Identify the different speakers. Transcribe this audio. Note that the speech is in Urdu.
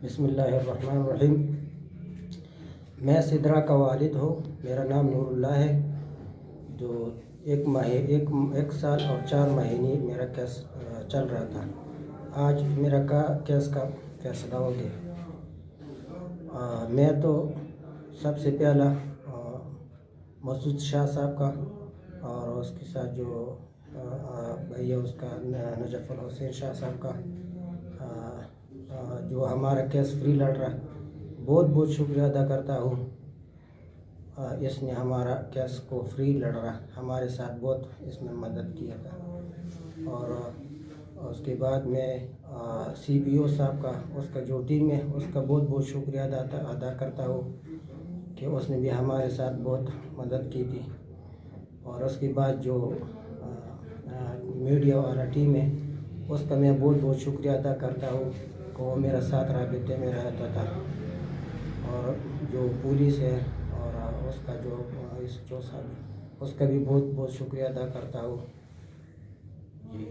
Speaker 1: بسم اللہ الرحمن الرحیم۔ میں سدرا کا والد ہوں، میرا نام نور اللہ ہے۔ جو ایک سال اور 4 مہینے میرا کیس چل رہا تھا۔ آج میرا کیس کا فیصلہ ہو گیا۔ میں تو سب سے پہلا مسعود شاہ صاحب کا اور اس کے ساتھ جو بھیا اس کا نجف الحسین شاہ صاحب کا جو ہمارا کیس فری لڑ رہا، بہت بہت شکریہ ادا کرتا ہوں۔ اس نے ہمارا کیس کو فری لڑ رہا، ہمارے ساتھ بہت اس نے مدد کیا تھا۔ اور اس کے بعد میں سی پی او صاحب کا، اس کا جو ٹیم ہے اس کا بہت بہت شکریہ ادا کرتا ہوں کہ اس نے بھی ہمارے ساتھ بہت مدد کی تھی۔ اور اس کے بعد جو میڈیا والا ٹیم ہے اس کا میں بہت بہت شکریہ ادا کرتا ہوں کہ وہ میرا ساتھ رابطے میں رہتا تھا۔ اور جو پولیس ہے اور اس کا جو صاحب اس کا بھی بہت بہت شکریہ ادا کرتا ہوں جی۔